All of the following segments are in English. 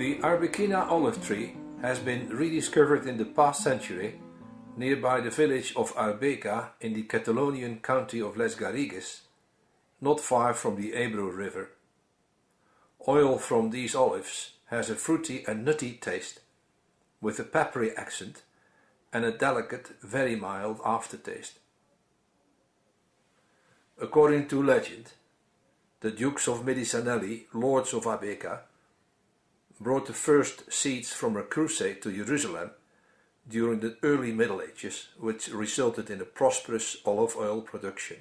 The Arbequina olive tree has been rediscovered in the past century nearby the village of Arbeca in the Catalonian county of Les Garrigues, not far from the Ebro River. Oil from these olives has a fruity and nutty taste, with a peppery accent and a delicate, very mild aftertaste. According to legend, the Dukes of Medicinelli, lords of Arbeca, brought the first seeds from a crusade to Jerusalem during the early Middle Ages, which resulted in a prosperous olive oil production.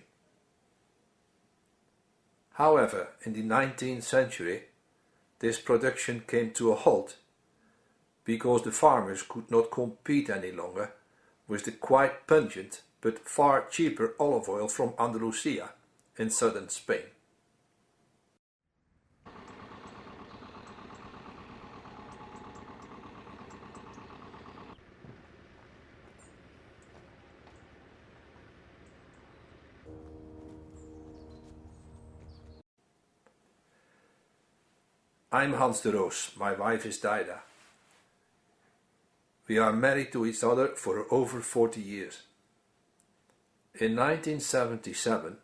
However, in the 19th century, this production came to a halt because the farmers could not compete any longer with the quite pungent but far cheaper olive oil from Andalusia in southern Spain. I'm Hans de Roos, my wife is Daida. We are married to each other for over 40 years. In 1977,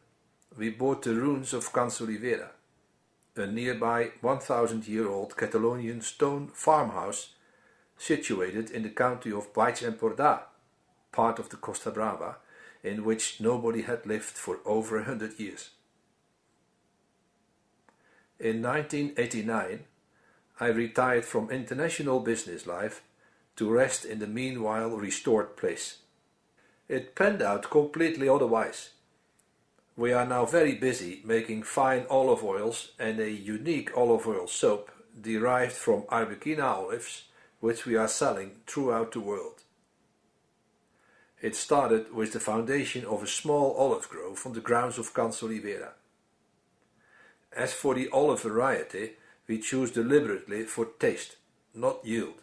we bought the ruins of Can Solivera, a nearby 1,000-year-old Catalonian stone farmhouse situated in the county of Baix Empordà, part of the Costa Brava, in which nobody had lived for over 100 years. In 1989, I retired from international business life to rest in the meanwhile restored place. It panned out completely otherwise. We are now very busy making fine olive oils and a unique olive oil soap derived from Arbequina olives, which we are selling throughout the world. It started with the foundation of a small olive grove on the grounds of Can Solivera. As for the olive variety, we choose deliberately for taste, not yield.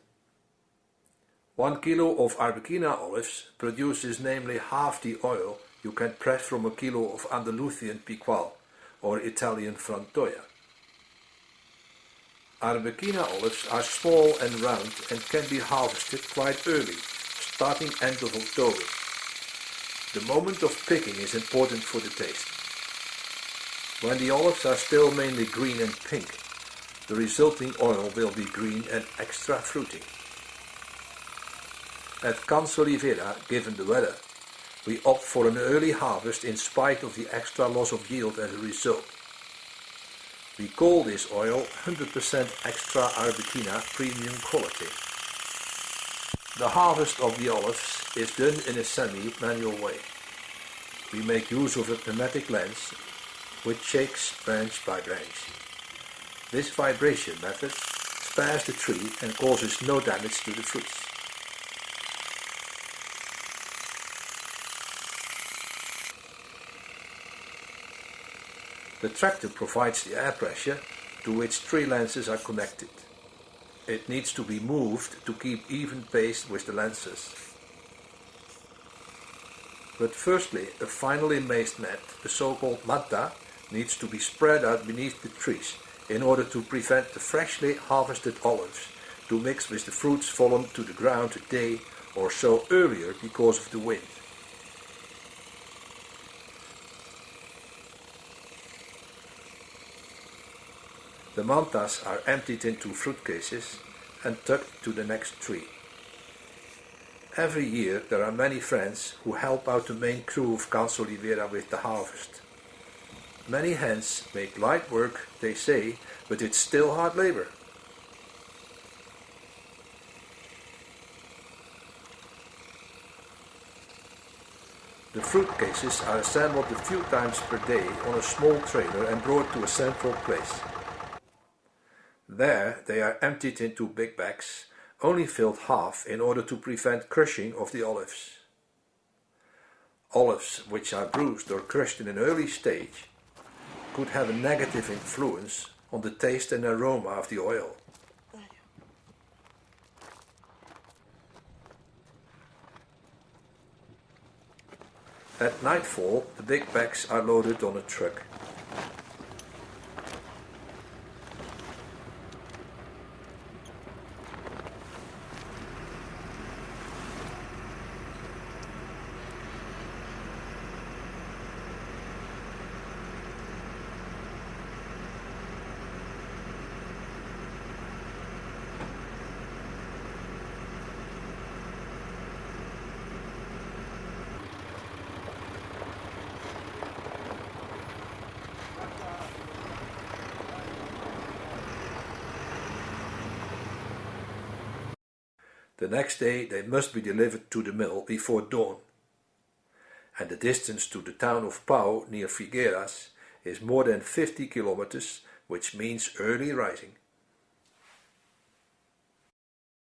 1 kilo of Arbequina olives produces namely half the oil you can press from a kilo of Andalusian Picual or Italian Frantoia. Arbequina olives are small and round and can be harvested quite early, starting end of October. The moment of picking is important for the taste. When the olives are still mainly green and pink, the resulting oil will be green and extra fruity. At Can Solivera, given the weather, we opt for an early harvest in spite of the extra loss of yield as a result. We call this oil 100% extra Arbequina premium quality. The harvest of the olives is done in a semi-manual way. We make use of a pneumatic lens which shakes branch by branch. This vibration method spares the tree and causes no damage to the fruits. The tractor provides the air pressure to which three lenses are connected. It needs to be moved to keep even pace with the lenses. But firstly, a finely maced net, the so-called manta, needs to be spread out beneath the trees in order to prevent the freshly harvested olives to mix with the fruits fallen to the ground a day or so earlier because of the wind. The mantas are emptied into fruit cases and tucked to the next tree. Every year there are many friends who help out the main crew of Can Solivera with the harvest. Many hands make light work, they say, but it's still hard labor. The fruit cases are assembled a few times per day on a small trailer and brought to a central place. There they are emptied into big bags, only filled half in order to prevent crushing of the olives. Olives which are bruised or crushed in an early stage could have a negative influence on the taste and aroma of the oil. At nightfall, the big bags are loaded on a truck. The next day they must be delivered to the mill before dawn, and the distance to the town of Pau near Figueras is more than 50 kilometers, which means early rising.